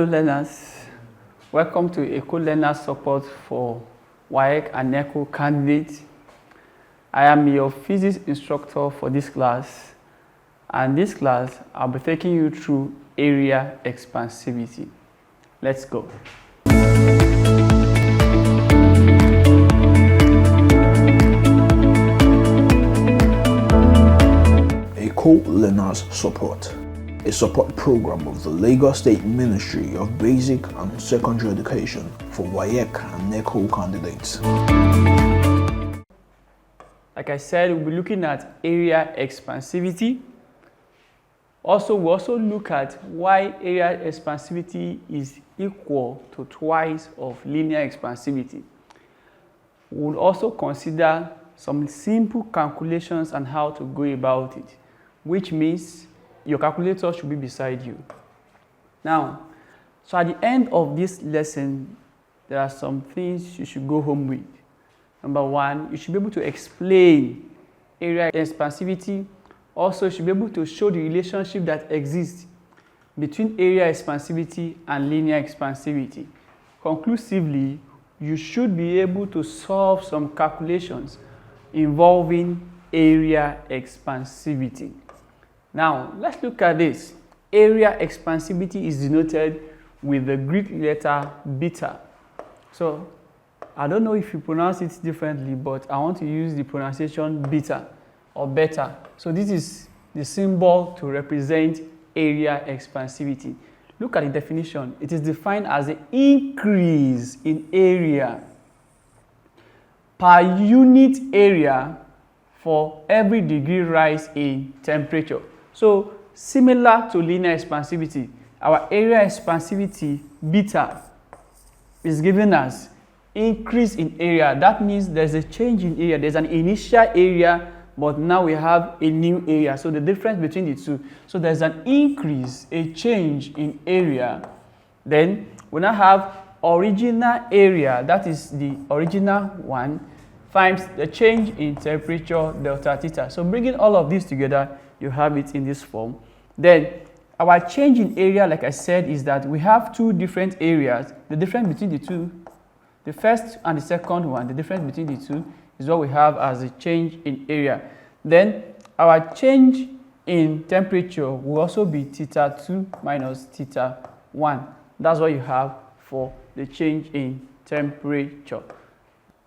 Hello learners, welcome to Eko Learners Support for WAEC and NECO candidates. I am your physics instructor for this class, and this class I'll be taking you through area expansivity. Let's go. Eko Learners Support, a support program of the Lagos State Ministry of Basic and Secondary Education for WAEC and NECO candidates. Like I said, we'll be looking at area expansivity. We'll look at why area expansivity is equal to twice of linear expansivity. We'll also consider some simple calculations and how to go about it, which means your calculator should be beside you. Now, so at the end of this lesson, there are some things you should go home with. Number one, you should be able to explain area expansivity. Also, you should be able to show the relationship that exists between area expansivity and linear expansivity. Conclusively, you should be able to solve some calculations involving area expansivity. Now, let's look at this. Area expansivity is denoted with the Greek letter beta. So, I don't know if you pronounce it differently, but I want to use the pronunciation beta or beta. So, this is the symbol to represent area expansivity. Look at the definition. It is defined as the increase in area per unit area for every degree rise in temperature. So, similar to linear expansivity, our area expansivity beta is given as increase in area. That means there's a change in area. There's an initial area, but now we have a new area. So the difference between the two. So there's an increase, a change in area. Then we now have original area, that is the original one, times the change in temperature delta theta. So bringing all of this together, you have it in this form. Then our change in area, like I said, is that we have two different areas. The difference between the two, the first and the second one, the difference between the two is what we have as a change in area. Then our change in temperature will also be theta 2 minus theta 1. That's what you have for the change in temperature.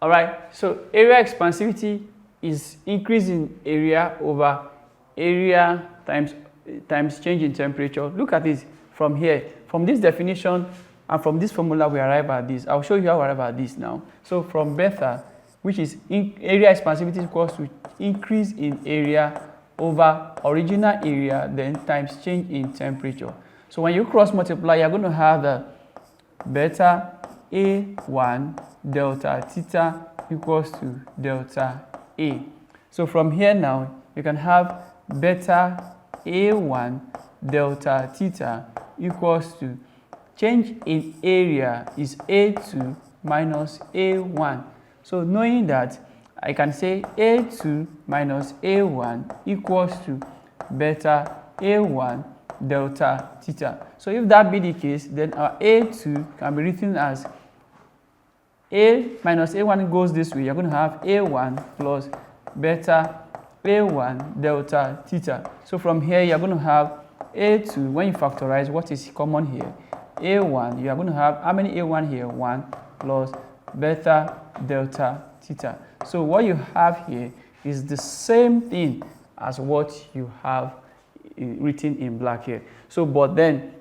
All right, so area expansivity is increase in area over area times change in temperature. Look at this from here. From this definition and from this formula, we arrive at this. I'll show you how we arrive at this now. So from beta, which is area expansivity equals to increase in area over original area, then times change in temperature. So when you cross multiply, you're going to have the beta A1 delta theta equals to delta A. So from here now, you can have beta A1 delta theta equals to change in area is A2 minus A1. So knowing that, I can say A2 minus A1 equals to beta A1 delta theta. So if that be the case, then our A2 can be written as A minus A1 goes this way. You're going to have A1 plus beta A1 delta theta. So from here, you're going to have A2. When you factorize, what is common here? A1, you are going to have how many A1 here? 1 plus beta delta theta. So what you have here is the same thing as what you have written in black here. So, but then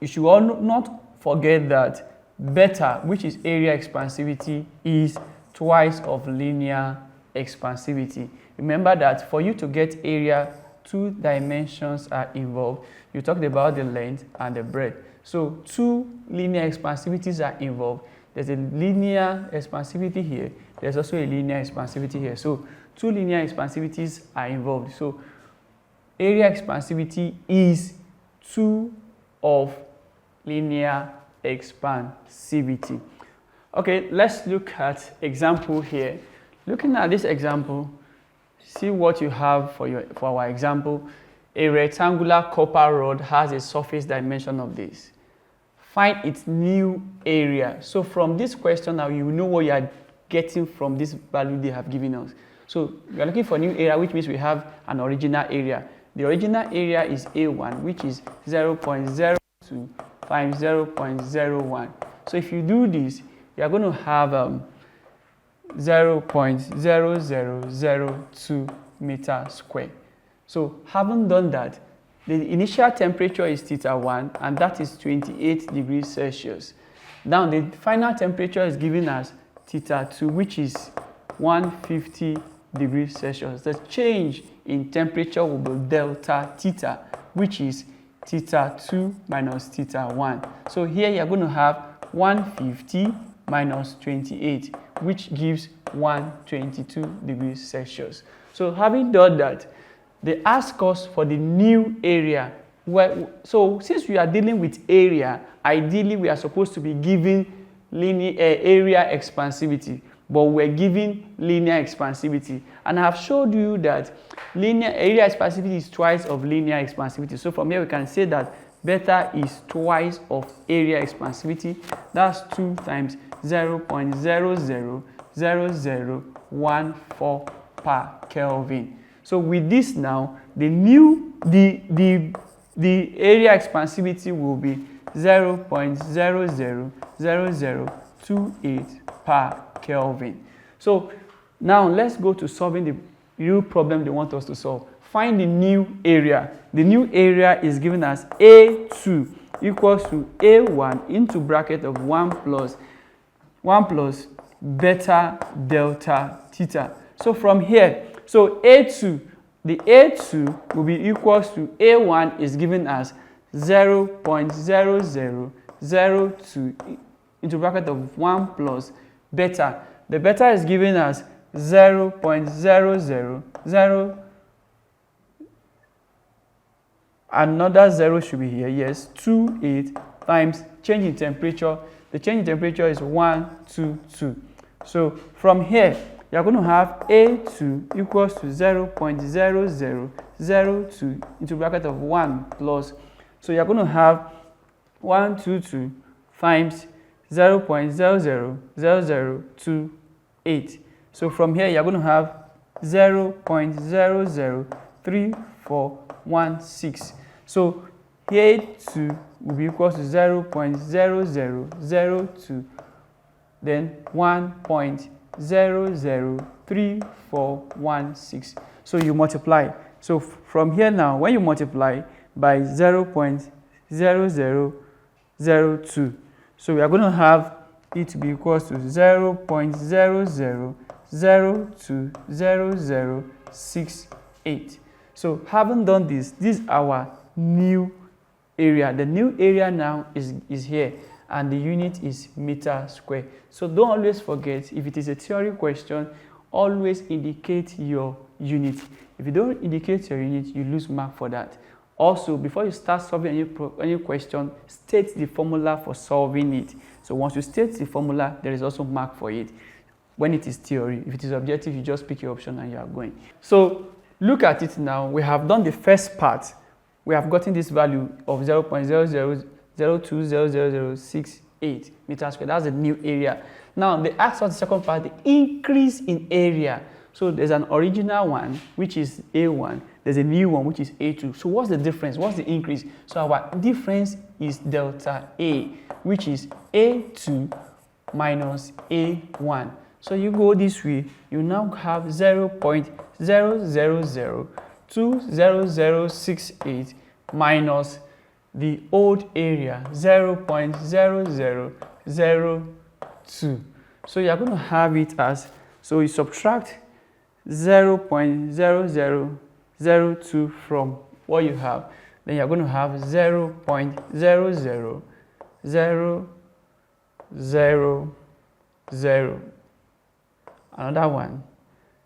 you should not forget that beta, which is area expansivity, is twice of linear expansivity. Remember that for you to get area, two dimensions are involved. You talked about the length and the breadth. So two linear expansivities are involved. There's a linear expansivity here. There's also a linear expansivity here. So two linear expansivities are involved. So area expansivity is 2 of linear expansivity. Okay, let's look at example here. Looking at this example, see what you have for our example. A rectangular copper rod has a surface dimension of this. find its new area. So from this question now, you know what you are getting from this value they have given us. So we are looking for new area, which means we have an original area. The original area is A1, which is 0.02 times 0.01. So if you do this, you are going to have 0.0002 meters squared. So having done that, the initial temperature is θ1, and that is 28 degrees Celsius. Now the final temperature is given as θ2, which is 150 degrees Celsius. The change in temperature will be delta theta, which is θ2 minus θ1. So here you are going to have 150 minus 28, which gives 122 degrees Celsius. So having done that, they ask us for the new area. So since we are dealing with area, ideally we are supposed to be given linear area expansivity, but we're given linear expansivity. And I have showed you that linear area expansivity is twice of linear expansivity. So from here we can say that beta is twice of area expansivity. That's 2 times 0.000014 per Kelvin. So with this now, the area expansivity will be 0.000028 per Kelvin. So now let's go to solving the real problem they want us to solve. Find the new area. The new area is given as A2 equals to A1 into bracket of 1 plus beta delta theta. So from here, so A2, the A2 will be equals to A1 is given as 0.0002 into bracket of 1 plus beta. The beta is given as 0.000, another 0 should be here, yes, 28 times change in temperature. The change in temperature is 122. So from here, you are going to have A2 equals to 0.0002 into bracket of 1 plus. So you are going to have 122 times 0.000028. So from here, you are going to have 0.003416. So here 2 will be equal to 0.0002, then 1.003416. So you multiply. So from here now, when you multiply by 0.0002, so we are going to have it to be equal to 0.00020068. So having done this, this is our new area. The new area now is here, and the unit is meter square. So don't always forget, if it is a theory question, always indicate your unit. If you don't indicate your unit, you lose mark for that. Also, before you start solving any question, state the formula for solving it. So once you state the formula, there is also mark for it. When it is theory, if it is objective, you just pick your option and you are going. So look at it now. We have done the first part. We have gotten this value of 0.00020068 meters squared. That's the new area. Now they ask us the second part, the increase in area. So there's an original one, which is A1. There's a new one, which is A2. So what's the difference? What's the increase? So our difference is delta A, which is A2 minus A1. So you go this way, you now have 0.00020068 minus the old area, 0.0002. So you are going to have it as, so you subtract 0.0002 from what you have, then you are going to have 0.00000. Another one,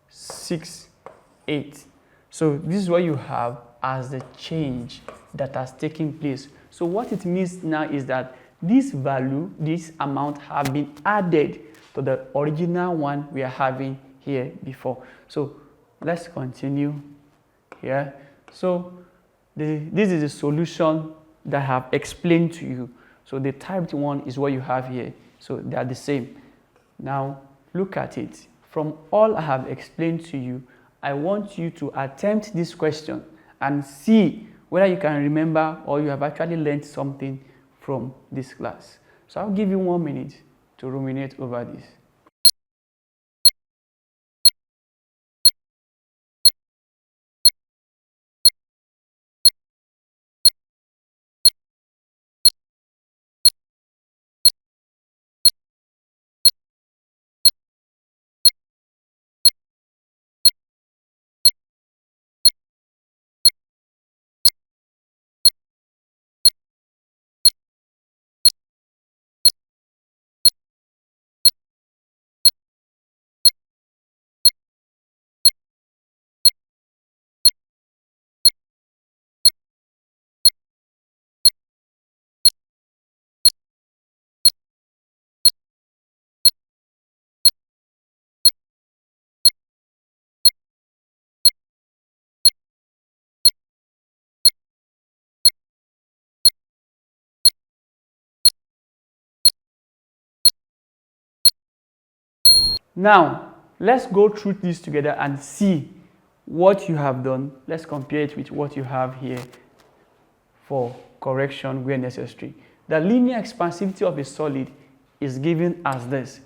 68. So this is what you have as the change that has taken place. So what it means now is that this value, this amount have been added to the original one we are having here before. So let's continue here. So this is the solution that I have explained to you. So the typed one is what you have here. So they are the same. Now look at it. From all I have explained to you, I want you to attempt this question and see whether you can remember or you have actually learned something from this class. So I'll give you 1 minute to ruminate over this. Now, let's go through this together and see what you have done. Let's compare it with what you have here for correction where necessary. The linear expansivity of a solid is given as this.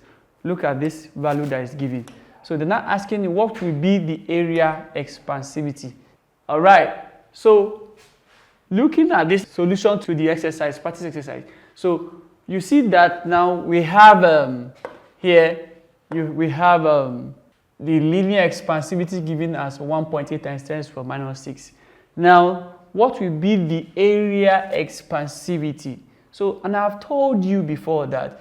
Look at this value that is given. So they're not asking what will be the area expansivity. All right. So looking at this solution to the exercise, practice exercise. So you see that now we have here, we have the linear expansivity given as 1.8 times 10 to the minus 6. Now, what will be the area expansivity? So, and I've told you before that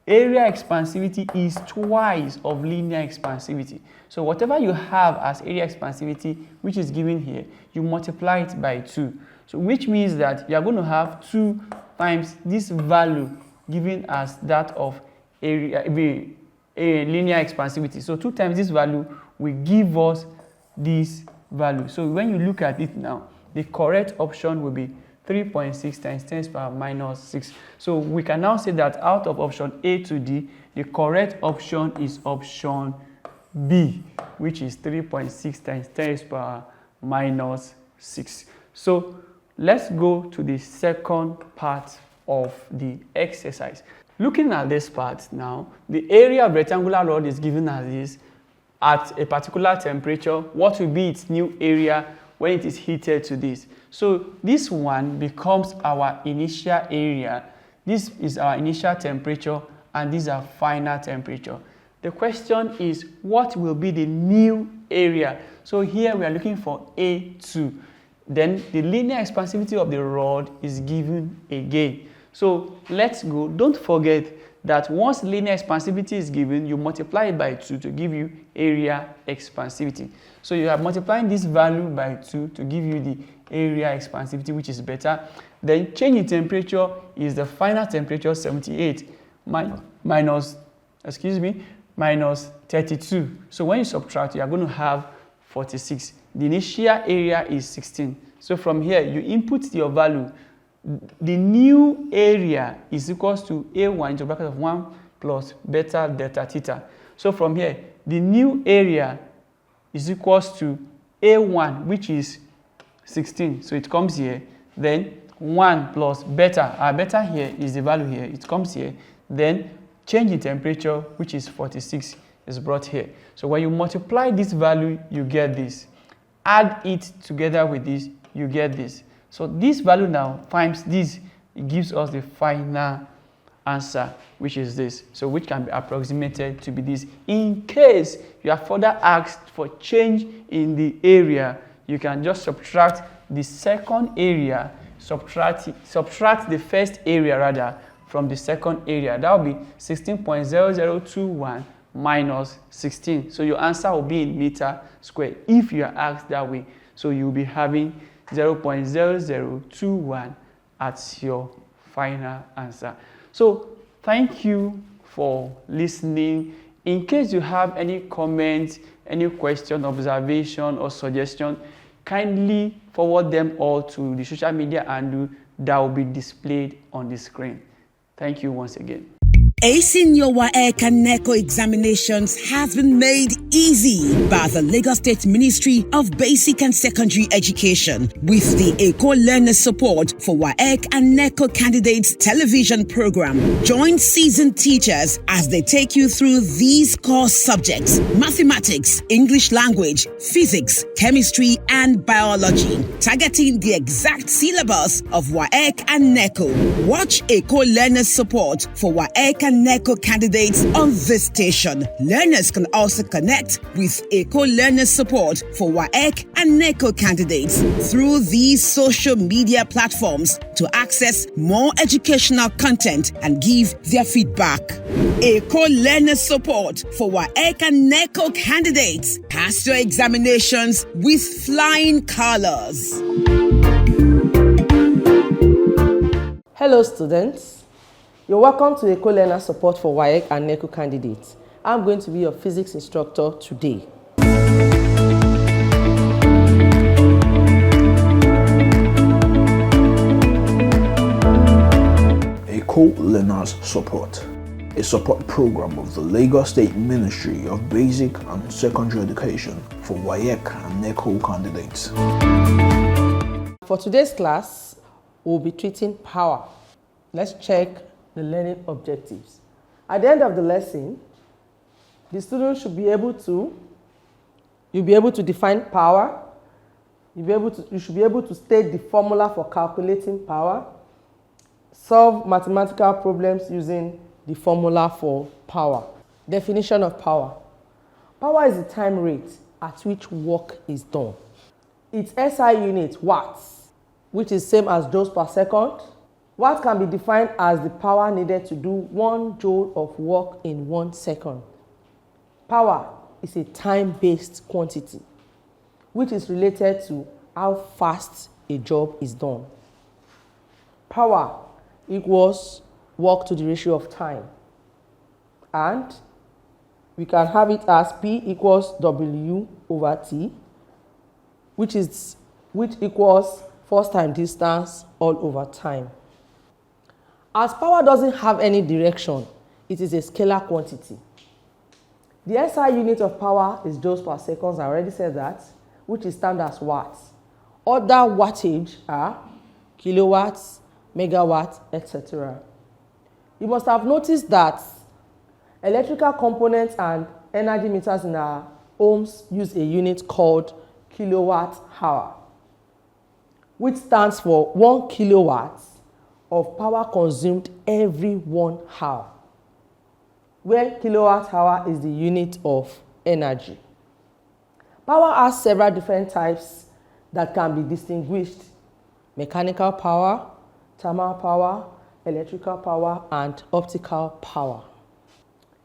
area expansivity is twice of linear expansivity. So, whatever you have as area expansivity, which is given here, you multiply it by 2. So, which means that you are going to have 2 times this value given as that of area, a linear expansivity. So 2 times this value will give us this value. So when you look at it now, the correct option will be 3.6 times 10 to the power minus 6. So we can now say that out of option A to D, the correct option is option B, which is 3.6 times 10 to the power minus 6. So let's go to the second part of the exercise. Looking at this part now, the area of rectangular rod is given as this. At a particular temperature, what will be its new area when it is heated to this? So this one becomes our initial area. This is our initial temperature and this is our final temperature. The question is, what will be the new area? So here we are looking for A2. Then the linear expansivity of the rod is given again. So let's go. Don't forget that once linear expansivity is given, you multiply it by 2 to give you area expansivity. So you are multiplying this value by 2 to give you the area expansivity, which is better. Then change in temperature is the final temperature, 78 minus 32. So when you subtract, you are going to have 46. The initial area is 16. So from here, you input your value. The new area is equals to A1 into bracket of 1 plus beta delta theta. So from here, the new area is equals to A1, which is 16. So it comes here. Then 1 plus beta. Our beta here is the value here. It comes here. Then change in temperature, which is 46, is brought here. So when you multiply this value, you get this. Add it together with this, you get this. So this value now times this, it gives us the final answer, which is this. So which can be approximated to be this. In case you are further asked for change in the area, you can just subtract the second area, subtract the first area rather from the second area. That will be 16.0021 minus 16. So your answer will be in meter squared if you are asked that way. So you will be having 0.0021 as your final answer. So thank you for listening. In case you have any comments, any question, observation or suggestion, kindly forward them all to the social media handle that will be displayed on the screen. Thank you once again. Acing your WAEC and NECO examinations has been made easy by the Lagos State Ministry of Basic and Secondary Education with the Eko Learners Support for WAEC and NECO Candidates television program. Join seasoned teachers as they take you through these core subjects: mathematics, English language, physics, chemistry, and biology, targeting the exact syllabus of WAEC and NECO. Watch Eko Learners Support for WAEC and NECO candidates on this station. Learners can also connect with Eko Learners Support for WAEC and NECO candidates through these social media platforms to access more educational content and give their feedback. Eko Learners Support for WAEC and NECO candidates. Pass your examinations with flying colors. Hello students. You're welcome to Eko Learners Support for WAEC and NECO candidates. I'm going to be your physics instructor today. Eko Learners Support, a support program of the Lagos State Ministry of Basic and Secondary Education for WAEC and NECO candidates. For today's class, we'll be treating power. Let's check the learning objectives. At the end of the lesson, the students should be able to, you'll be able to define power, you should be able to state the formula for calculating power, solve mathematical problems using the formula for power. Definition of power. Power is the time rate at which work is done. Its SI unit, watts, which is same as joules per second. Watt can be defined as the power needed to do 1 joule of work in 1 second. Power is a time-based quantity, which is related to how fast a job is done. Power equals work to the ratio of time. And we can have it as P equals W over T, which equals force times distance all over time. As power doesn't have any direction, it is a scalar quantity. The SI unit of power is joules per second, I already said that, which is termed as watts. Other wattage are kilowatts, megawatts, etc. You must have noticed that electrical components and energy meters in our homes use a unit called kilowatt hour, which stands for 1 kilowatt of power consumed every 1 hour, where kilowatt hour is the unit of energy. Power has several different types that can be distinguished: mechanical power, thermal power, electrical power, and optical power.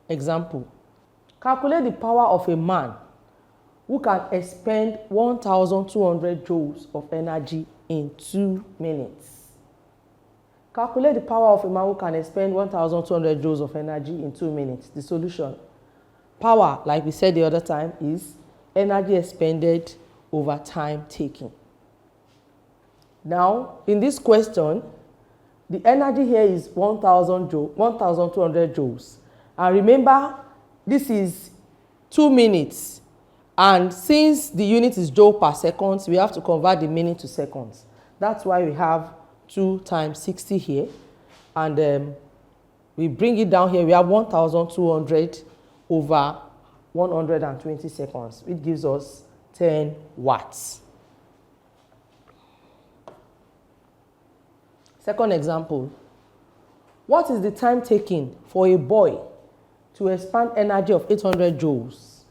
Example: calculate the power of a man who can expend 1,200 joules of energy in 2 minutes. Calculate the power of a man who can expend 1,200 joules of energy in 2 minutes. The solution: power, like we said the other time, is energy expended over time taken. Now, in this question, the energy here is 1,200 joules. And remember, this is 2 minutes. And since the unit is joule per second, we have to convert the minute to seconds. That's why we have 2 times 60 here, and we bring it down here. We have 1,200 over 120 seconds, which gives us 10 watts. Second example: what is the time taken for a boy to expand energy of 800 joules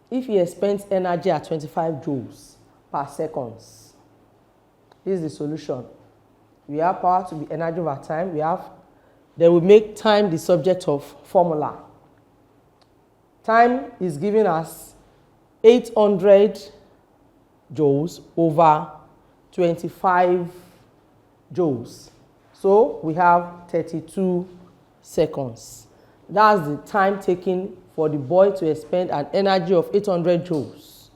if he expends energy at 25 joules per second? This is the solution. We have power to be energy over time. Then we make time the subject of formula. Time is given as 800 joules over 25 joules. So we have 32 seconds. That's the time taken for the boy to expend an energy of 800 joules.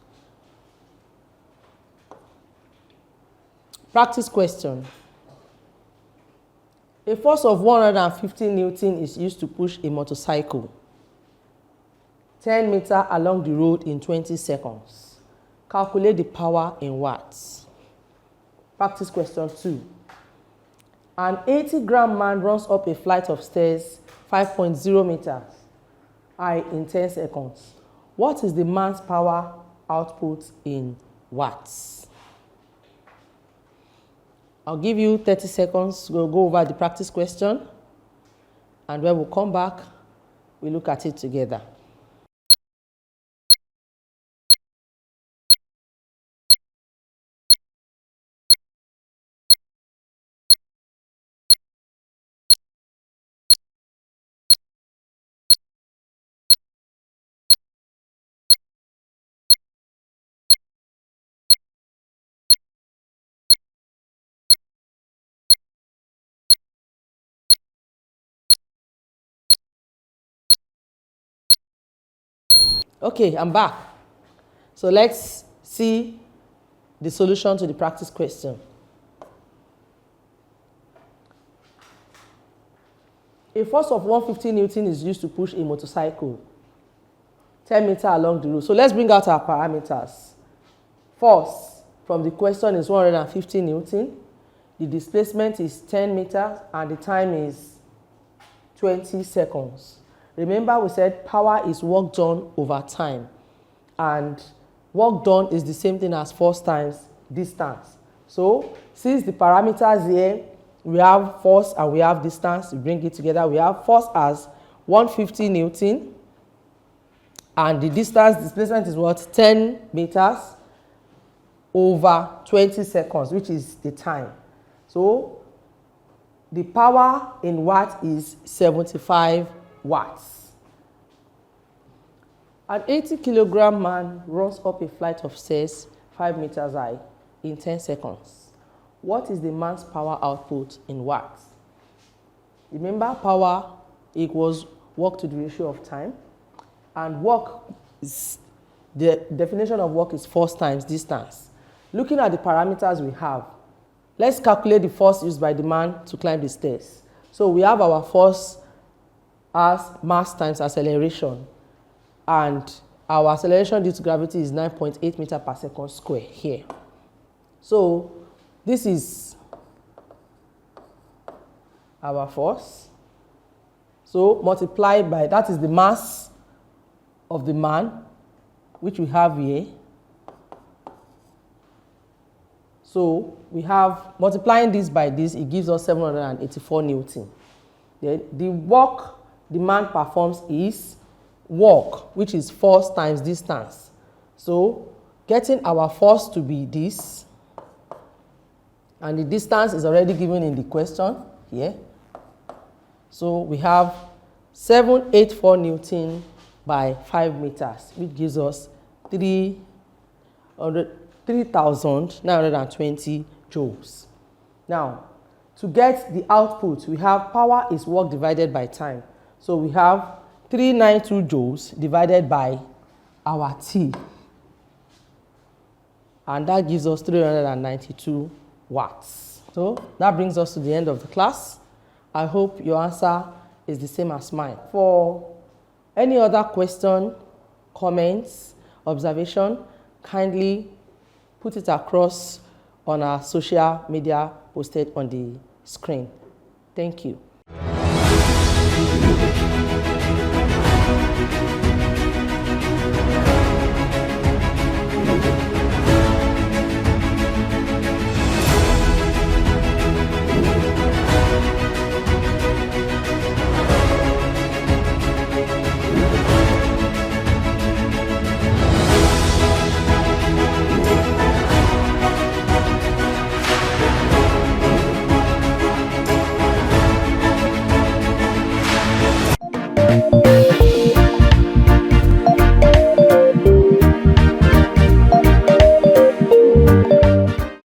Practice question. A force of 150 Newton is used to push a motorcycle 10 meters along the road in 20 seconds. Calculate the power in watts. Practice question 2. An 80-gram man runs up a flight of stairs 5.0 meters high in 10 seconds. What is the man's power output in watts? I'll give you 30 seconds. We'll go over the practice question, and when we come back, we look at it together. Okay, I'm back. So let's see the solution to the practice question. A force of 150 Newton is used to push a motorcycle 10 meters along the road. So let's bring out our parameters. Force from the question is 150 Newton. The displacement is 10 meters and the time is 20 seconds. Remember, we said power is work done over time, and work done is the same thing as force times distance. So since the parameters here, we have force and we have distance, we bring it together. We have force as 150 Newton, and the distance displacement is what? 10 meters over 20 seconds, which is the time. So the power in watt is 75 watts. An 80-kilogram man runs up a flight of stairs 5 meters high in 10 seconds. What is the man's power output in watts? Remember, power equals work to the ratio of time, and work is, the definition of work is force times distance. Looking at the parameters we have, let's calculate the force used by the man to climb the stairs. So we have our force as mass times acceleration, and our acceleration due to gravity is 9.8 meters per second square here. So this is our force. So multiplied by, that is the mass of the man, which we have here. So we have, multiplying this by this, it gives us 784 Newton. Then the work the man performs is work, which is force times distance. So getting our force to be this, and the distance is already given in the question here. So we have 784 Newton by 5 meters, which gives us 3,920 joules. Now, to get the output, we have power is work divided by time. So we have 392 joules divided by our T. And that gives us 392 watts. So that brings us to the end of the class. I hope your answer is the same as mine. For any other question, comments, observation, kindly put it across on our social media posted on the screen. Thank you.